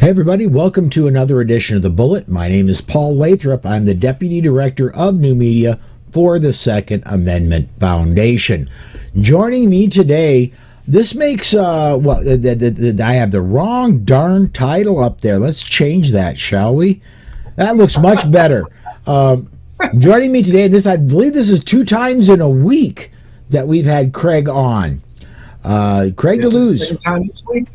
Hey everybody, welcome to another edition of The Bullet. My name is Paul Lathrop. I'm the Deputy Director of New Media for the Second Amendment Foundation. Joining me today, this makes, I have the wrong darn title up there. Let's change that, shall we? That looks much better. Joining me today, I believe this is 2 times in a week that we've had Craig on. Craig DeLuz. Second time this week?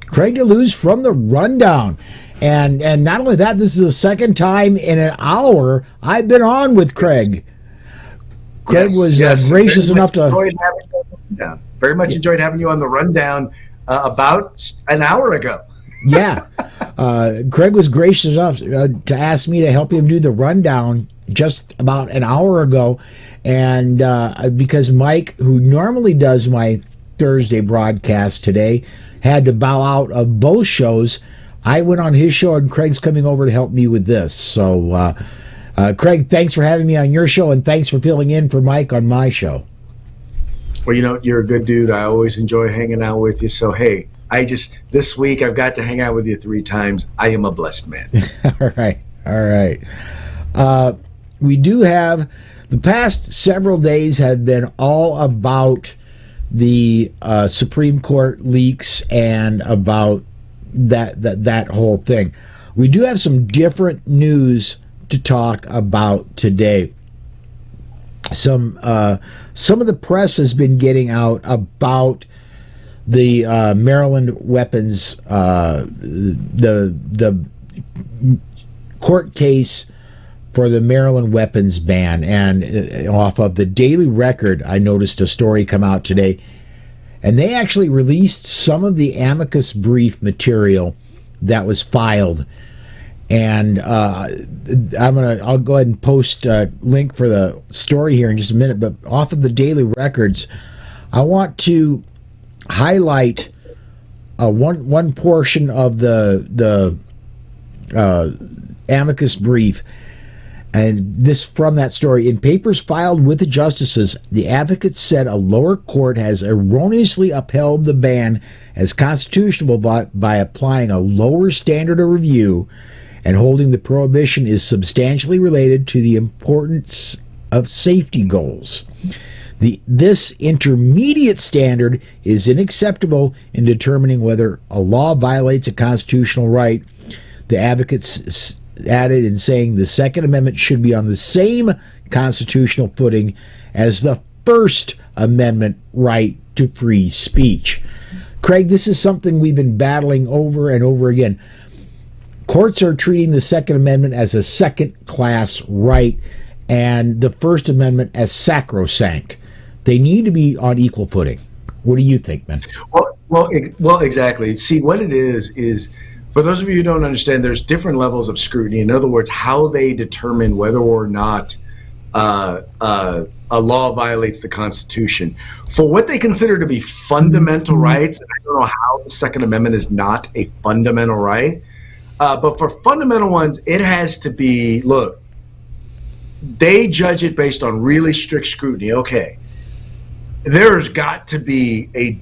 Craig DeLuz from the Rundown. And not only that, this is the second time in an hour I've been on with Craig. Craig was gracious enough to... Very much enjoyed having you on the Rundown about an hour ago. Yeah. Craig was gracious enough to ask me to help him do the Rundown just about an hour ago. And because Mike, who normally does my Thursday broadcast today, had to bow out of both shows, I went on his show, and Craig's coming over to help me with this. So, Craig, thanks for having me on your show, and thanks for filling in for Mike on my show. Well, you're a good dude. I always enjoy hanging out with you. So, hey, this week I've got to hang out with you 3 times. I am a blessed man. All right. We do have, the past several days have been all about the Supreme Court leaks and about that whole thing. We do have some different news to talk about today. Some of the press has been getting out about the Maryland weapons, the court case for the Maryland weapons ban. And off of the Daily Record, I noticed a story come out today, and they actually released some of the amicus brief material that was filed. And I'll go ahead and post a link for the story here in just a minute. But off of the Daily Records, I want to highlight one portion of the amicus brief. And this from that story. In papers filed with the justices, the advocates said a lower court has erroneously upheld the ban as constitutional by applying a lower standard of review and holding the prohibition is substantially related to the importance of safety goals. This intermediate standard is unacceptable in determining whether a law violates a constitutional right. The advocates added in saying the Second Amendment should be on the same constitutional footing as the First Amendment right to free speech. Craig, this is something we've been battling over and over again. Courts are treating the Second Amendment as a second-class right and the First Amendment as sacrosanct. They need to be on equal footing. What do you think, man? Well, exactly. See, what it is for those of you who don't understand, there's different levels of scrutiny. In other words, how they determine whether or not a law violates the Constitution. For what they consider to be fundamental rights, and I don't know how the Second Amendment is not a fundamental right, but for fundamental ones, it has to be, look, they judge it based on really strict scrutiny. Okay, there's got to be a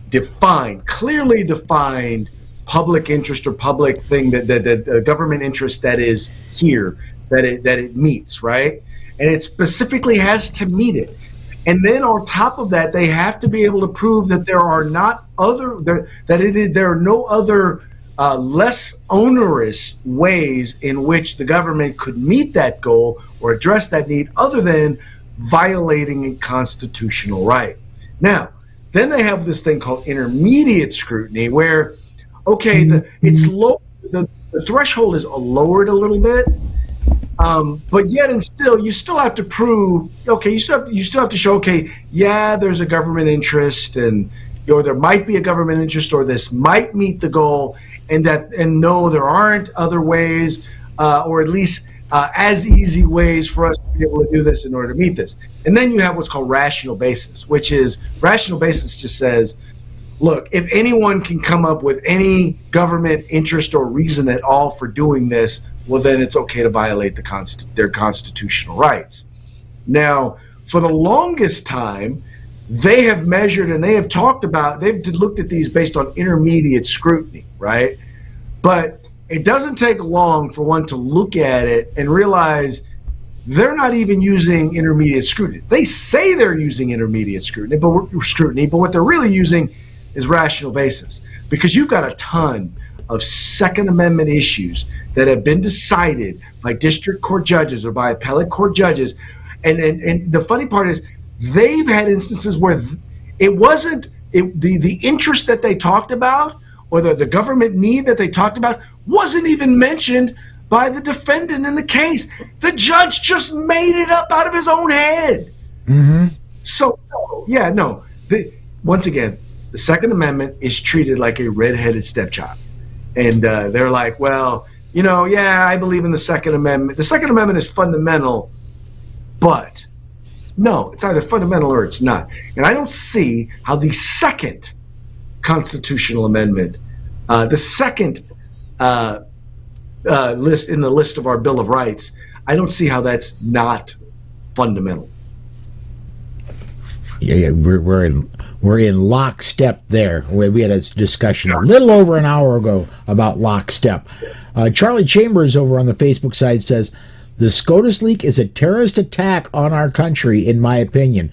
clearly defined public interest or public thing that government interest that is here that it meets, right? And it specifically has to meet it. And then on top of that, they have to be able to prove that there are no other less onerous ways in which the government could meet that goal or address that need other than violating a constitutional right. Now, then they have this thing called intermediate scrutiny where, okay, it's low. The threshold is lowered a little bit, but yet and still, you still have to prove. Okay, you still have to show. Okay, yeah, there's a government interest, or there might be a government interest, or this might meet the goal, and no, there aren't other ways, or at least as easy ways for us to be able to do this in order to meet this. And then you have what's called rational basis, which is rational basis just says, look, if anyone can come up with any government interest or reason at all for doing this, well, then it's okay to violate their constitutional rights. Now, for the longest time, they have measured and they have talked about, they've looked at these based on intermediate scrutiny, right? But it doesn't take long for one to look at it and realize they're not even using intermediate scrutiny. They say they're using intermediate scrutiny, but what they're really using is rational basis, because you've got a ton of Second Amendment issues that have been decided by district court judges or by appellate court judges. And the funny part is they've had instances where it wasn't the interest that they talked about, or the government need that they talked about, wasn't even mentioned by the defendant in the case. The judge just made it up out of his own head. Mm-hmm. So, yeah, no. Once again, the Second Amendment is treated like a redheaded stepchild. And they're like, well, yeah, I believe in the Second Amendment. The Second Amendment is fundamental, but no, it's either fundamental or it's not. And I don't see how the second constitutional amendment, the second list in the list of our Bill of Rights, I don't see how that's not fundamental. Yeah, we're in lockstep there. We had a discussion a little over an hour ago about lockstep. Charlie Chambers over on the Facebook side says, the SCOTUS leak is a terrorist attack on our country, in my opinion.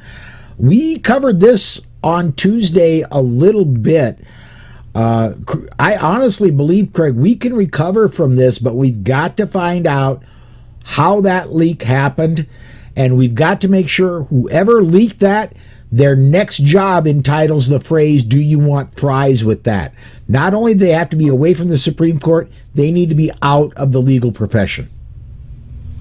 We covered this on Tuesday a little bit. I honestly believe, Craig, we can recover from this, but we've got to find out how that leak happened, and we've got to make sure whoever leaked that, their next job entitles the phrase, do you want fries with that? Not only do they have to be away from the Supreme Court, they need to be out of the legal profession.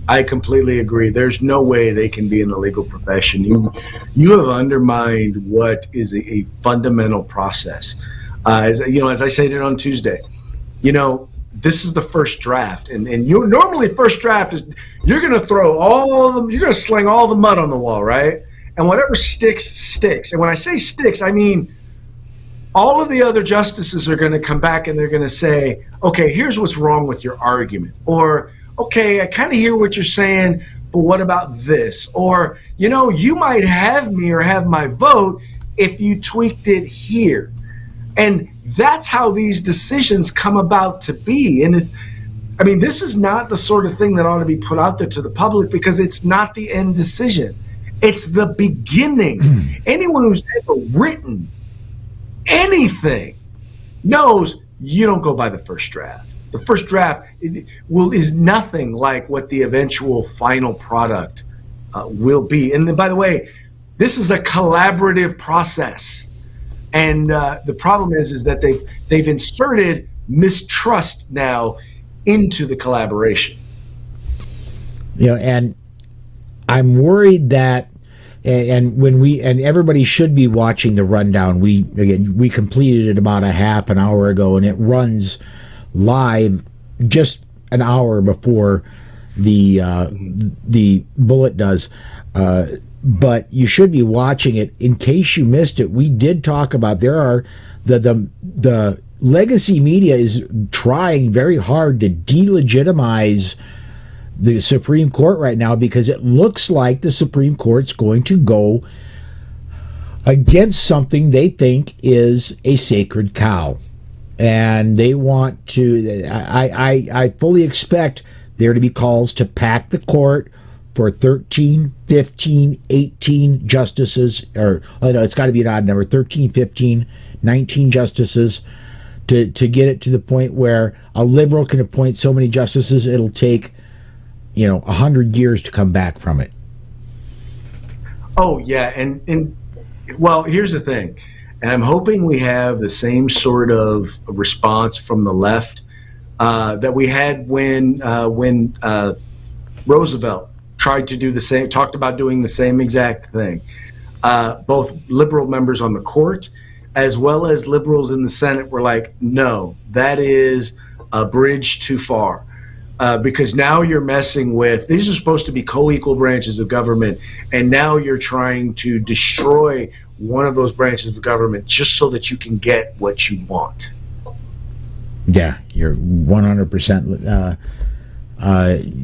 I completely agree. There's no way they can be in the legal profession. You have undermined what is a fundamental process. As I stated on Tuesday, this is the first draft, and you normally first draft is you're going to throw all of them, you're going to sling all the mud on the wall, right? And whatever sticks. And when I say sticks, I mean all of the other justices are going to come back and they're going to say, okay, here's what's wrong with your argument, or okay, I kind of hear what you're saying, but what about this? Or you might have me or have my vote if you tweaked it here. And that's how these decisions come about to be. And this is not the sort of thing that ought to be put out there to the public, because it's not the end decision. It's the beginning. Anyone who's ever written anything knows you don't go by the first draft. The first draft is nothing like what the eventual final product will be. And then, by the way, this is a collaborative process. And the problem is that they've inserted mistrust now into the collaboration. And I'm worried that, and everybody should be watching the rundown. We completed it about a half an hour ago, and it runs live just an hour before the bullet does. But you should be watching it. In case you missed it, we did talk about there are the legacy media is trying very hard to delegitimize the Supreme Court right now, because it looks like the Supreme Court's going to go against something they think is a sacred cow. And they want to, I fully expect there to be calls to pack the court for 13, 15, 18 justices, it's got to be an odd number, 13, 15, 19 justices, to get it to the point where a liberal can appoint so many justices, it'll take 100 years to come back from it. Oh, yeah. And well, here's the thing. And I'm hoping we have the same sort of response from the left that we had when Roosevelt tried to do the same, talked about doing the same exact thing. Both liberal members on the court as well as liberals in the Senate were like, no, that is a bridge too far. Because now you're messing with, these are supposed to be co-equal branches of government, and now you're trying to destroy one of those branches of government just so that you can get what you want. Yeah, you're 100%.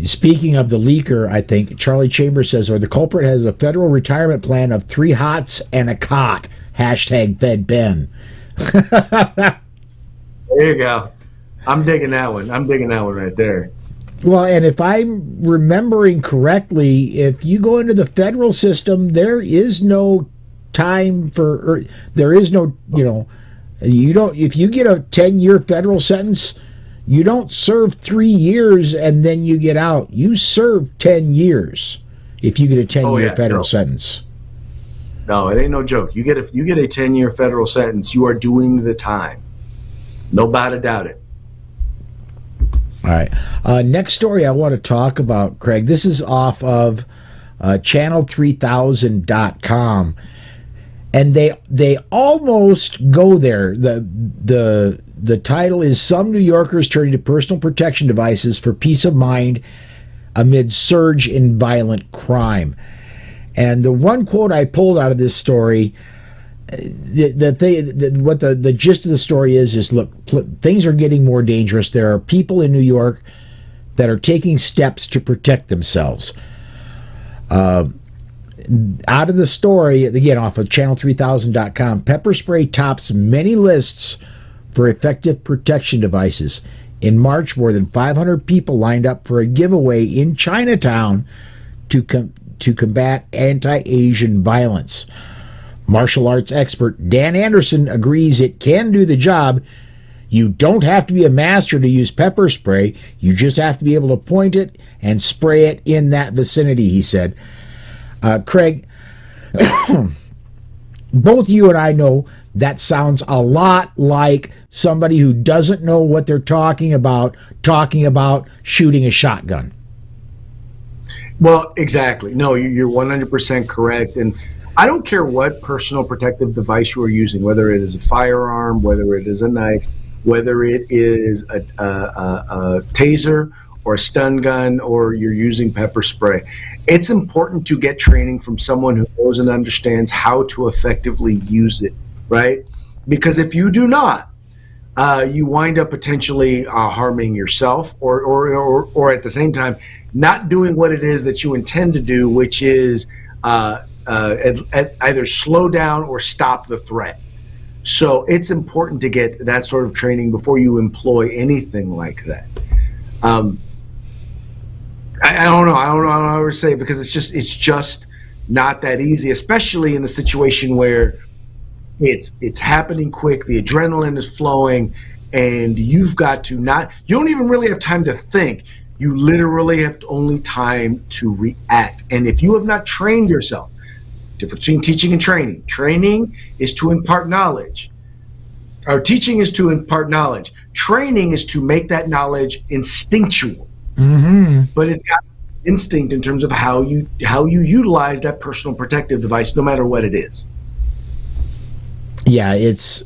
Speaking of the leaker, I think Charlie Chambers says, or the culprit has a federal retirement plan of 3 hots and a cot. #FedBen. There you go. I'm digging that one. I'm digging that one right there. Well, and if I'm remembering correctly, if you go into the federal system, there is no time for, or there is no, you don't, if you get a 10-year federal sentence, you don't serve 3 years and then you get out. You serve 10 years if you get a 10-year federal sentence. No, it ain't no joke. You get a 10-year federal sentence, you are doing the time. Nobody doubt it. All right. Next story I want to talk about, Craig. This is off of channel3000.com. And they almost go there. The title is Some New Yorkers Turning to Personal Protection Devices for Peace of Mind Amid Surge in Violent Crime. And the one quote I pulled out of this story, the gist of the story is look, things are getting more dangerous. There are people in New York that are taking steps to protect themselves. Out of the story, again, off of channel3000.com, pepper spray tops many lists for effective protection devices. In March, more than 500 people lined up for a giveaway in Chinatown to combat anti-Asian violence. Martial arts expert Dan Anderson agrees it can do the job. You don't have to be a master to use pepper spray. You just have to be able to point it and spray it in that vicinity, he said. Craig, both you and I know that sounds a lot like somebody who doesn't know what they're talking about shooting a shotgun. Well, exactly. No, you're 100% correct. And I don't care what personal protective device you are using, whether it is a firearm, whether it is a knife, whether it is a taser or a stun gun, or you're using pepper spray. It's important to get training from someone who knows and understands how to effectively use it, right? Because if you do not, you wind up potentially harming yourself, or at the same time, not doing what it is that you intend to do, which is either slow down or stop the threat. So it's important to get that sort of training before you employ anything like that. I don't know how to say it, because it's just not that easy, especially in a situation where it's happening quick, the adrenaline is flowing, and you've got to you don't even really have time to think. You literally have only time to react. And if you have not trained yourself, difference between teaching and training. Training is to impart knowledge. Or teaching is to impart knowledge. Training is to make that knowledge instinctual. Mm-hmm. But it's got instinct in terms of how you utilize that personal protective device, no matter what it is. Yeah, it's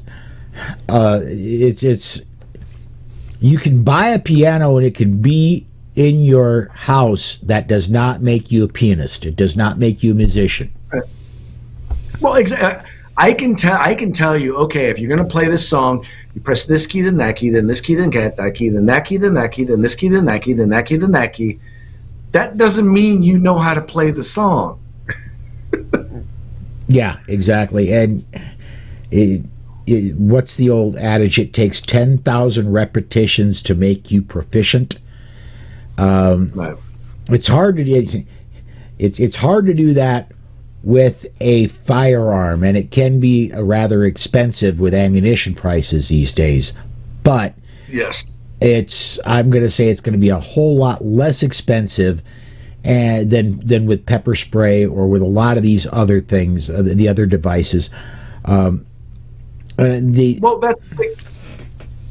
you can buy a piano and it can be in your house. That does not make you a pianist. It does not make you a musician. Well, exactly. I can tell you, okay, if you're going to play this song, you press this key, then that key, then this key, then that key, then that key, then that key, then this key, then that key, then that key, then that key. That doesn't mean you know how to play the song. Yeah, exactly. And what's the old adage? It takes 10,000 repetitions to make you proficient. Right. It's hard to do. It's hard to do that with a firearm, and it can be rather expensive with ammunition prices these days. But yes, I'm going to say it's going to be a whole lot less expensive than with pepper spray or with a lot of these other things, the other devices. That's the thing.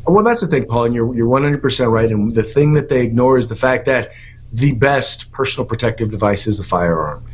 Well, that's the thing, Paul, and you're 100% right. And the thing that they ignore is the fact that the best personal protective device is a firearm.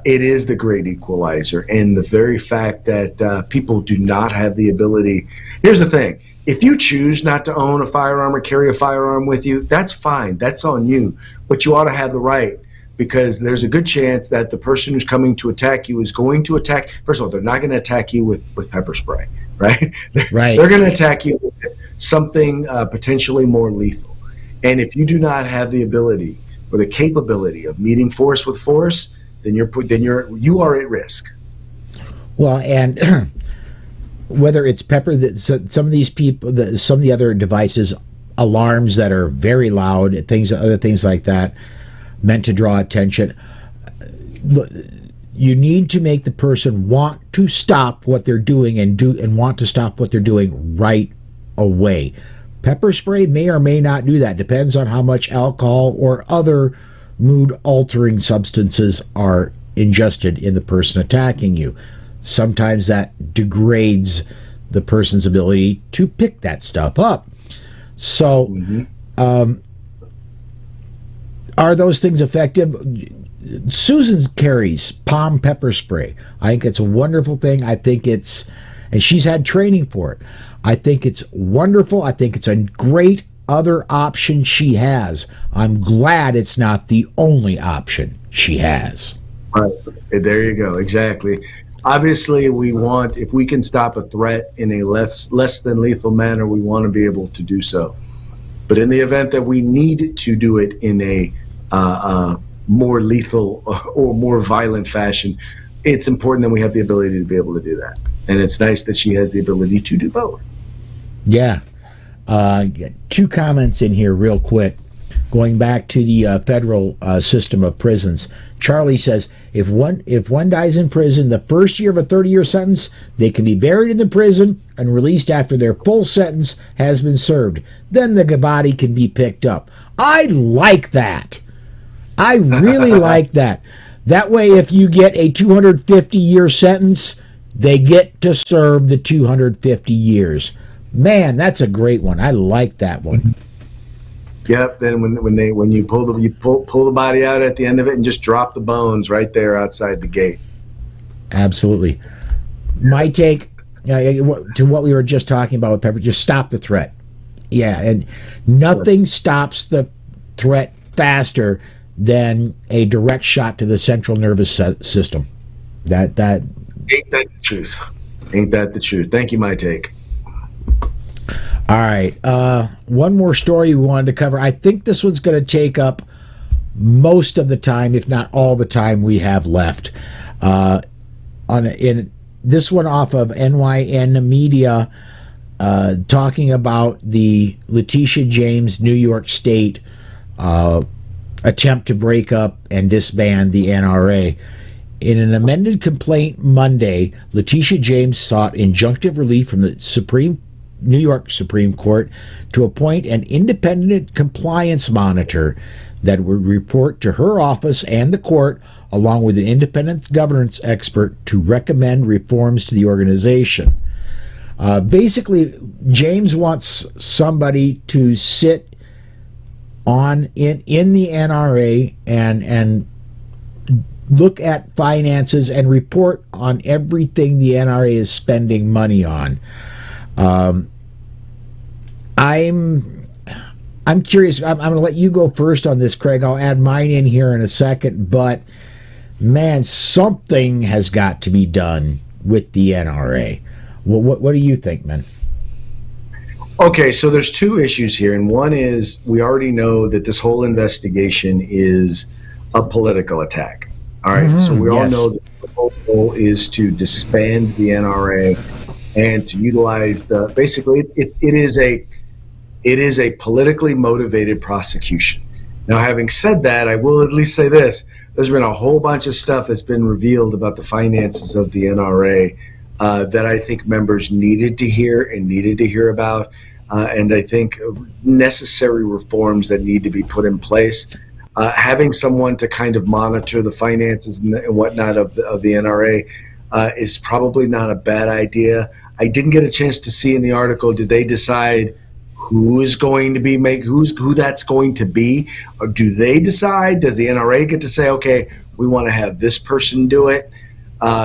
It is the great equalizer, and the very fact that people do not have the ability. Here's the thing: if you choose not to own a firearm or carry a firearm with you, that's fine. That's on you. But you ought to have the right, because there's a good chance that the person who's coming to attack you is going to attack. First of all, they're not going to attack you with pepper spray, right? They're going to attack you with something potentially more lethal. And if you do not have the ability or the capability of meeting force with force, then you are at risk. Well, and whether it's pepper, some of these people, some of the other devices alarms that are very loud, other things like that, meant to draw attention. You need to make the person want to stop what they're doing and want to stop what they're doing right away. Pepper spray may or may not do that. Depends on how much alcohol or other mood-altering substances are ingested in the person attacking you. Sometimes that degrades the person's ability to pick that stuff up. So, are those things effective? Susan carries palm pepper spray. I think it's a wonderful thing. I think and she's had training for it. I think it's wonderful. I think it's a great other option she has. I'm glad it's not the only option she has. Right. There you go. Exactly. Obviously, we want, if we can stop a threat in a less than lethal manner, we want to be able to do so. But in the event that we need to do it in a more lethal or more violent fashion, it's important that we have the ability to be able to do that. And it's nice that she has the ability to do both. Yeah. Two comments in here real quick. Going back to the federal system of prisons, Charlie says, if one dies in prison the first year of a 30-year sentence, they can be buried in the prison and released after their full sentence has been served. Then the body can be picked up. I like that. I really like that. That way, if you get a 250-year sentence, they get to serve the 250 years. Man, that's a great one. I like that one. Yep. Then when you pull the body out at the end of it and just drop the bones right there outside the gate. Absolutely. My take to what we were just talking about with Pepper, just stop the threat. Yeah, and nothing stops the threat faster than a direct shot to the central nervous system. That ain't that the truth. Ain't that the truth? Thank you, my take. All right. One more story we wanted to cover. I think this one's going to take up most of the time, if not all the time we have left. In this one off of NYN Media, talking about the Letitia James, New York State attempt to break up and disband the NRA. In an amended complaint Monday, Letitia James sought injunctive relief from the New York Supreme Court to appoint an independent compliance monitor that would report to her office and the court, along with an independent governance expert, to recommend reforms to the organization. Basically, James wants somebody to sit in the NRA and look at finances and report on everything the NRA is spending money on. I'm curious. I'm going to let you go first on this, Craig. I'll add mine in here in a second. But man, something has got to be done with the NRA. What do you think, man? Okay, so there's two issues here, and one is we already know that this whole investigation is a political attack. All right, so we all know that the whole goal is to disband the NRA and to utilize basically it is a politically motivated prosecution. Now, having said that, I will at least say this: there's been a whole bunch of stuff that's been revealed about the finances of the NRA that I think members needed to hear about, and I think necessary reforms that need to be put in place. Having someone to kind of monitor the finances and whatnot of the NRA is probably not a bad idea. I didn't get a chance to see in the article, did they decide who is going to be who that's going to be, or do they decide? Does the NRA get to say, okay, we want to have this person do it?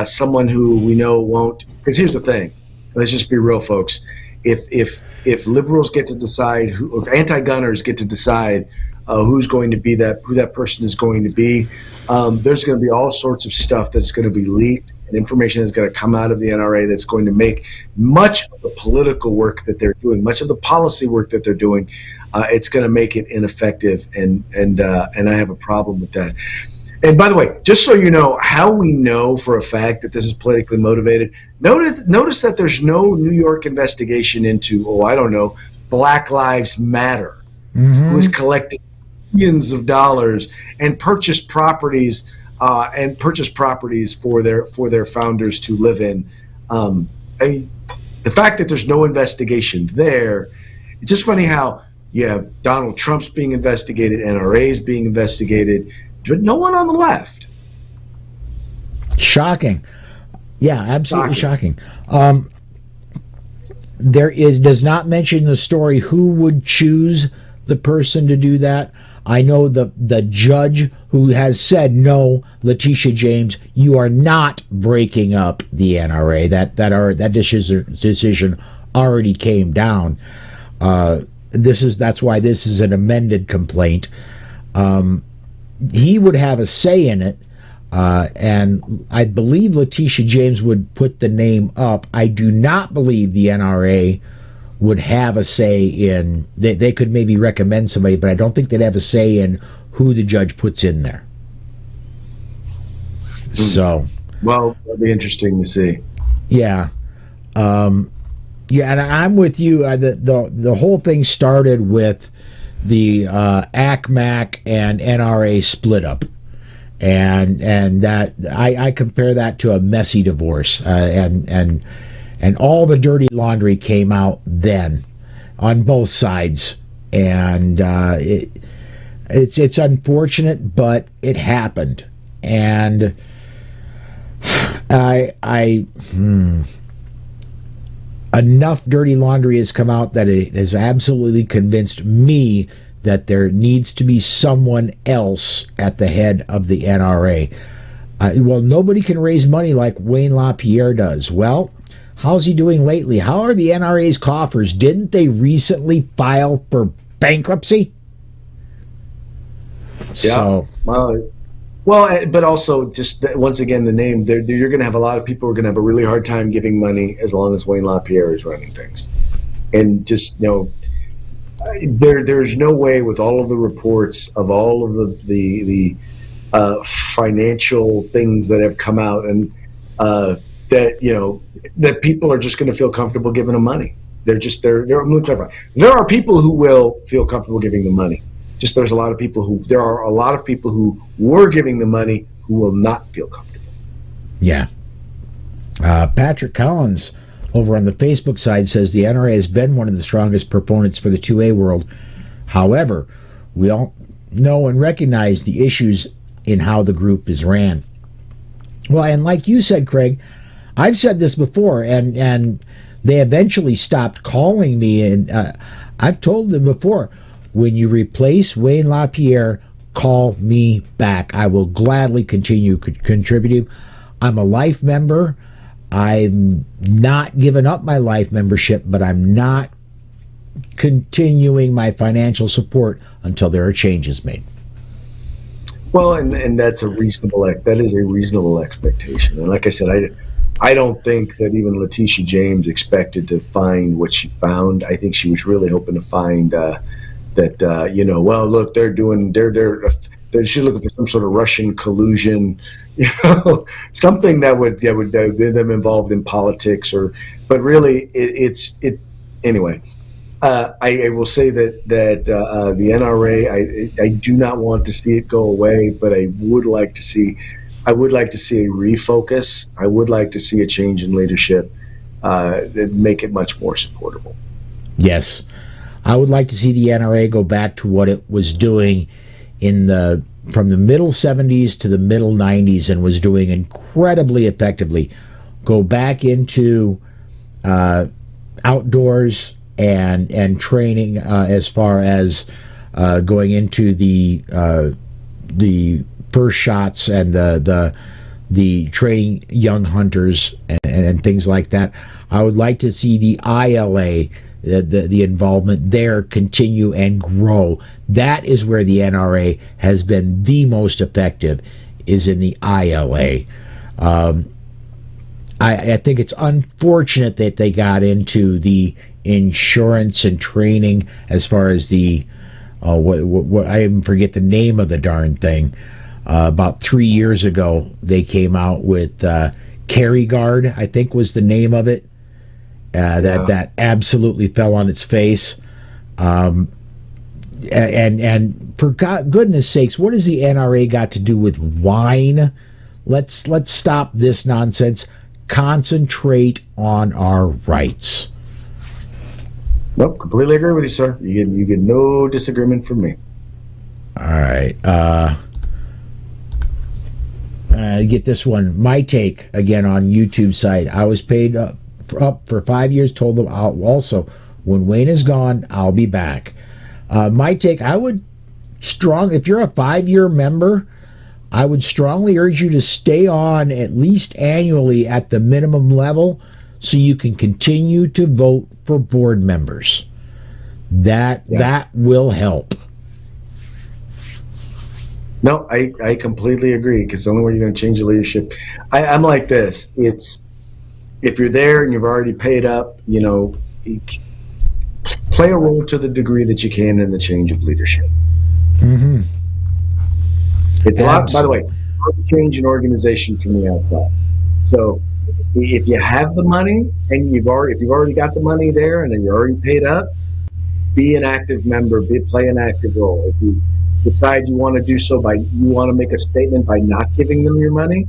Someone who we know won't. Because here's the thing, let's just be real, folks. If liberals get to decide, if anti-gunners get to decide who that person is going to be, there's going to be all sorts of stuff that's going to be leaked, and information that's going to come out of the NRA that's going to make much of the political work that they're doing, much of the policy work that they're doing, it's going to make it ineffective, and I have a problem with that. And by the way, just so you know how we know for a fact that this is politically motivated, notice that there's no New York investigation into, Black Lives Matter, who has collected millions of dollars and purchased properties for their founders to live in. The fact that there's no investigation there, it's just funny how you have Donald Trump's being investigated, NRA's being investigated, but no one on the left. Shocking. Yeah, absolutely shocking. Does not mention the story who would choose the person to do that. I know the judge who has said, no, Letitia James, you are not breaking up the NRA. That decision already came down. That's why this is an amended complaint. He would have a say in it, and I believe Letitia James would put the name up. I do not believe the NRA would have a say in. They could maybe recommend somebody, but I don't think they'd have a say in who the judge puts in there. So, well, that'd be interesting to see. Yeah. Yeah, and I'm with you. The whole thing started with the ACMAC and NRA split up, and that I compare that to a messy divorce, and all the dirty laundry came out then on both sides, and it's unfortunate, but it happened, and enough dirty laundry has come out that it has absolutely convinced me that there needs to be someone else at the head of the NRA. Well, nobody can raise money like Wayne LaPierre does. Well, how's he doing lately? How are the NRA's coffers? Didn't they recently file for bankruptcy? Yeah. So, well, but also just once again, the name, you're going to have a lot of people who are going to have a really hard time giving money as long as Wayne LaPierre is running things. And just, there's no way with all of the reports of all of the financial things that have come out and that people are just going to feel comfortable giving them money. There are people who will feel comfortable giving them money. Just there are a lot of people who were giving the money who will not feel comfortable. Yeah. Patrick Collins over on the Facebook side says the NRA has been one of the strongest proponents for the 2A world. However, we all know and recognize the issues in how the group is ran. Well, and like you said, Craig, I've said this before, and they eventually stopped calling me, and I've told them before, when you replace Wayne LaPierre, call me back. I will gladly continue contributing. I'm a life member. I'm not giving up my life membership, but I'm not continuing my financial support until there are changes made. Well, and that is a reasonable expectation. And like I said, I don't think that even Letitia James expected to find what she found. I think she was really hoping to find well, look, they're she's looking for some sort of Russian collusion, something that would get them involved in politics, but really anyway. I will say that the NRA, I do not want to see it go away, but I would like to see a refocus. I would like to see a change in leadership that make it much more supportable. Yes. I would like to see the NRA go back to what it was doing from the middle 70s to the middle 90s and was doing incredibly effectively. Go back into outdoors and training as far as going into the first shots and the training young hunters and things like that. I would like to see the ILA, the involvement there, continue and grow. That is where the NRA has been the most effective, is in the ILA. I think it's unfortunate that they got into the insurance and training as far as the what I even forget the name of the darn thing. About 3 years ago, they came out with Carry Guard, I think was the name of it. That absolutely fell on its face. And for goodness sakes, what has the NRA got to do with wine? Let's stop this nonsense. Concentrate on our rights. Nope, completely agree with you, sir. You get no disagreement from me. All right. Get this one. My take again on YouTube site. I was paid up for 5 years. Told them I'll also, when Wayne is gone, I'll be back. My take. I would if you're a 5-year member, I would strongly urge you to stay on at least annually at the minimum level, so you can continue to vote for board members. That will help. No, I completely agree, because the only way you're going to change the leadership, I'm like this. It's, if you're there and you've already paid up, play a role to the degree that you can in the change of leadership. Mm-hmm. It's a lot, by the way, hard to change an organization from the outside. So if you have the money and if you've already got the money there and then you're already paid up, be an active member, play an active role. If you decide you want to do so you want to make a statement by not giving them your money,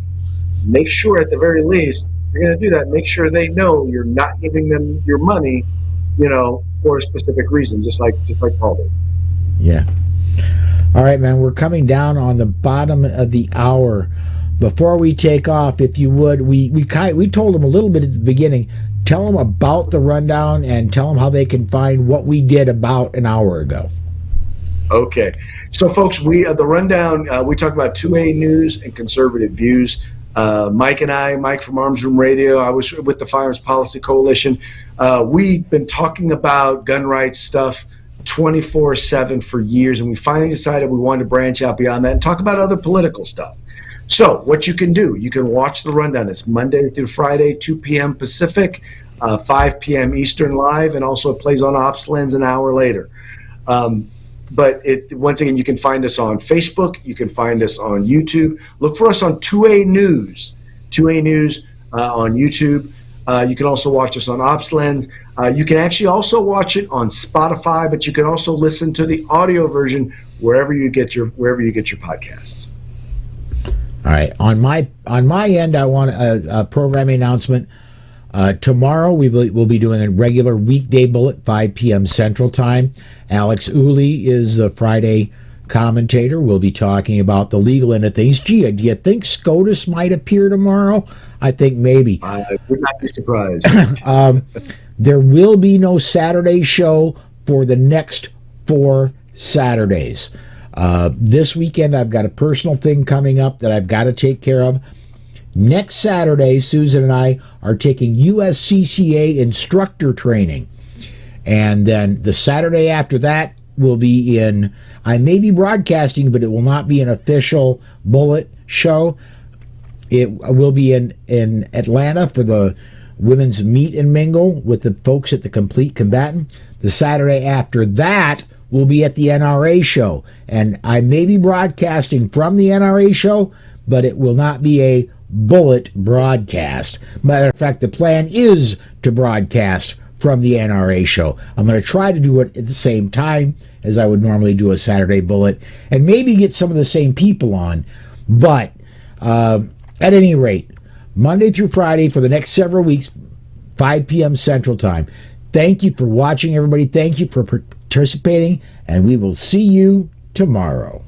make sure at the very least, if you're going to do that, make sure they know you're not giving them your money, for a specific reason, just like Paul did. Yeah. All right, man, we're coming down on the bottom of the hour. Before we take off, if you would, we told them a little bit at the beginning. Tell them about the rundown and tell them how they can find what we did about an hour ago. Okay. So, folks, the rundown, we talk about 2A news and conservative views. Mike from Arms Room Radio, I was with the Firearms Policy Coalition. We've been talking about gun rights stuff 24/7 for years, and we finally decided we wanted to branch out beyond that and talk about other political stuff. So what you can do, you can watch the rundown. It's Monday through Friday, 2 p.m. Pacific, 5 p.m. Eastern live, and also it plays on OpsLens an hour later. But once again, you can find us on Facebook. You can find us on YouTube. Look for us on 2A News. 2A News on YouTube. You can also watch us on OpsLens. You can actually also watch it on Spotify, but you can also listen to the audio version wherever you get your podcasts. All right. On my end, I want a programming announcement. Tomorrow we'll be doing a regular weekday bullet, 5 p.m. Central Time. Alex Uli is the Friday commentator. We'll be talking about the legal end of things. Gee, do you think SCOTUS might appear tomorrow? I think maybe. I would not be surprised. There will be no Saturday show for the next 4 Saturdays. This weekend, I've got a personal thing coming up that I've got to take care of. Next Saturday, Susan and I are taking USCCA instructor training. And then the Saturday after that will be I may be broadcasting, but it will not be an official bullet show. It will be in Atlanta for the women's meet and mingle with the folks at the Complete Combatant. The Saturday after that will be at the NRA show. And I may be broadcasting from the NRA show, but it will not be a bullet broadcast. Matter of fact, the plan is to broadcast from the NRA show. I'm going to try to do it at the same time as I would normally do a Saturday bullet, and maybe get some of the same people on. But at any rate, Monday through Friday for the next several weeks, 5 p.m. Central Time. Thank you for watching, everybody. Thank you for participating, and we will see you tomorrow.